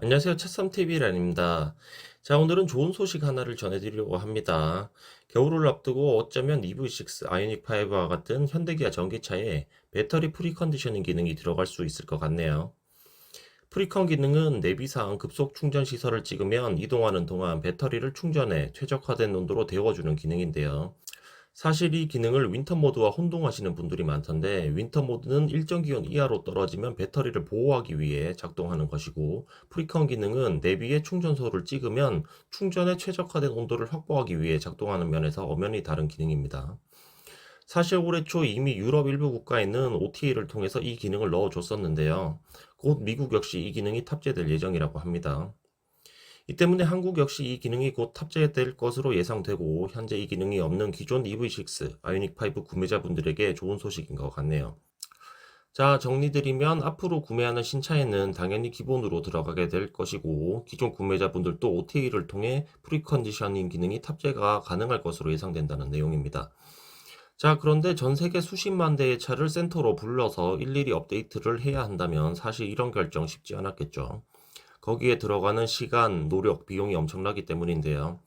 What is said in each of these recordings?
안녕하세요. 차삼TV란입니다. 자, 오늘은 좋은 소식 하나를 전해드리려고 합니다. 겨울을 앞두고 어쩌면 EV6 아이오닉5와 같은 현대기아 전기차에 배터리 프리컨디셔닝 기능이 들어갈 수 있을 것 같네요. 프리컨 기능은 내비상 급속 충전 시설을 찍으면 이동하는 동안 배터리를 충전해 최적화된 온도로 데워주는 기능인데요. 사실 이 기능을 윈터 모드와 혼동하시는 분들이 많던데, 윈터 모드는 일정 기온 이하로 떨어지면 배터리를 보호하기 위해 작동하는 것이고, 프리컨 기능은 내비에 충전소를 찍으면 충전에 최적화된 온도를 확보하기 위해 작동하는 면에서 엄연히 다른 기능입니다. 사실 올해 초 이미 유럽 일부 국가에는 OTA를 통해서 이 기능을 넣어줬었는데요. 곧 미국 역시 이 기능이 탑재될 예정이라고 합니다. 이 때문에 한국 역시 이 기능이 곧 탑재될 것으로 예상되고, 현재 이 기능이 없는 기존 EV6 아이오닉5 구매자분들에게 좋은 소식인 것 같네요. 자, 정리드리면 앞으로 구매하는 신차에는 당연히 기본으로 들어가게 될 것이고, 기존 구매자분들도 OTA를 통해 프리컨디셔닝 기능이 탑재가 가능할 것으로 예상된다는 내용입니다. 자, 그런데 전 세계 수십만 대의 차를 센터로 불러서 일일이 업데이트를 해야 한다면 사실 이런 결정 쉽지 않았겠죠. 거기에 들어가는 시간, 노력, 비용이 엄청나기 때문인데요.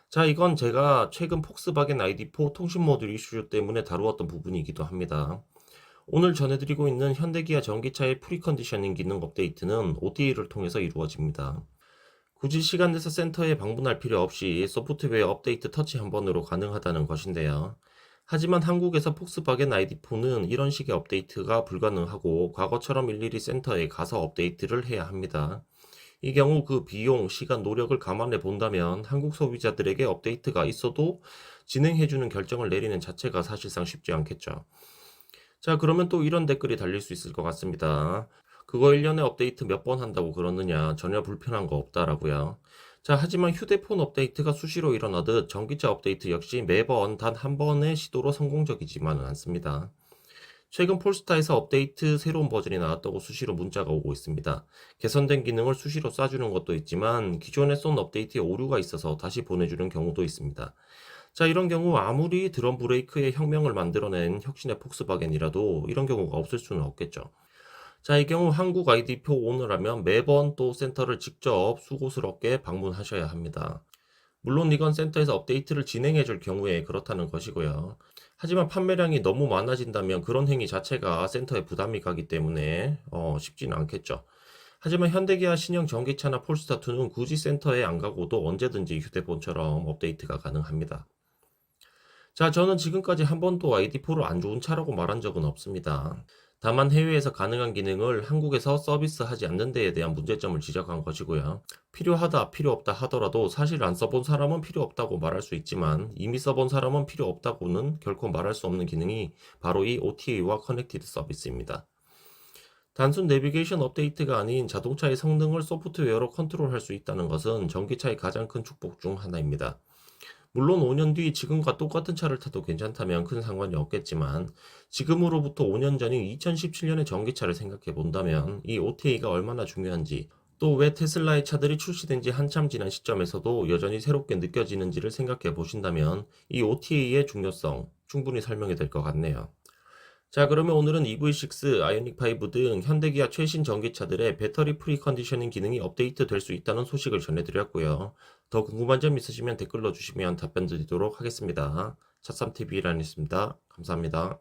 자, 이건 제가 최근 폭스바겐 ID4 통신 모듈 이슈 때문에 다루었던 부분이기도 합니다. 오늘 전해드리고 있는 현대기아 전기차의 프리컨디셔닝 기능 업데이트는 OTA를 통해서 이루어집니다. 굳이 시간 내서 센터에 방문할 필요 없이 소프트웨어 업데이트 터치 한 번으로 가능하다는 것인데요. 하지만 한국에서 폭스바겐 ID4는 이런 식의 업데이트가 불가능하고, 과거처럼 일일이 센터에 가서 업데이트를 해야 합니다. 이 경우 그 비용, 시간, 노력을 감안해 본다면 한국 소비자들에게 업데이트가 있어도 진행해주는 결정을 내리는 자체가 사실상 쉽지 않겠죠. 자, 그러면 또 이런 댓글이 달릴 수 있을 것 같습니다. 그거 1년에 업데이트 몇 번 한다고 그러느냐, 전혀 불편한 거 없다라고요. 자, 하지만 휴대폰 업데이트가 수시로 일어나듯 전기차 업데이트 역시 매번 단 한 번의 시도로 성공적이지만은 않습니다. 최근 폴스타에서 업데이트 새로운 버전이 나왔다고 수시로 문자가 오고 있습니다. 개선된 기능을 수시로 쏴주는 것도 있지만, 기존에 쏜 업데이트에 오류가 있어서 다시 보내주는 경우도 있습니다. 자, 이런 경우 아무리 드럼 브레이크의 혁명을 만들어낸 혁신의 폭스바겐이라도 이런 경우가 없을 수는 없겠죠. 자, 이 경우 한국 ID4 오너라면 매번 또 센터를 직접 수고스럽게 방문하셔야 합니다. 물론 이건 센터에서 업데이트를 진행해 줄 경우에 그렇다는 것이고요. 하지만 판매량이 너무 많아진다면 그런 행위 자체가 센터에 부담이 가기 때문에 쉽지는 않겠죠. 하지만 현대기아 신형 전기차나 폴스타2는 굳이 센터에 안 가고도 언제든지 휴대폰처럼 업데이트가 가능합니다. 자, 저는 지금까지 한 번도 ID4를 안 좋은 차라고 말한 적은 없습니다. 다만 해외에서 가능한 기능을 한국에서 서비스하지 않는 데에 대한 문제점을 지적한 것이고요. 필요하다, 필요 없다 하더라도 사실 안 써본 사람은 필요 없다고 말할 수 있지만, 이미 써본 사람은 필요 없다고는 결코 말할 수 없는 기능이 바로 이 OTA와 커넥티드 서비스입니다. 단순 내비게이션 업데이트가 아닌 자동차의 성능을 소프트웨어로 컨트롤할 수 있다는 것은 전기차의 가장 큰 축복 중 하나입니다. 물론 5년 뒤 지금과 똑같은 차를 타도 괜찮다면 큰 상관이 없겠지만, 지금으로부터 5년 전인 2017년의 전기차를 생각해 본다면 이 OTA가 얼마나 중요한지, 또 왜 테슬라의 차들이 출시된 지 한참 지난 시점에서도 여전히 새롭게 느껴지는지를 생각해 보신다면 이 OTA의 중요성 충분히 설명이 될 것 같네요. 자, 그러면 오늘은 EV6, 아이오닉5 등 현대기아 최신 전기차들의 배터리 프리컨디셔닝 기능이 업데이트 될 수 있다는 소식을 전해드렸고요. 더 궁금한 점 있으시면 댓글로 주시면 답변 드리도록 하겠습니다. 차삼TV란이었습니다. 감사합니다.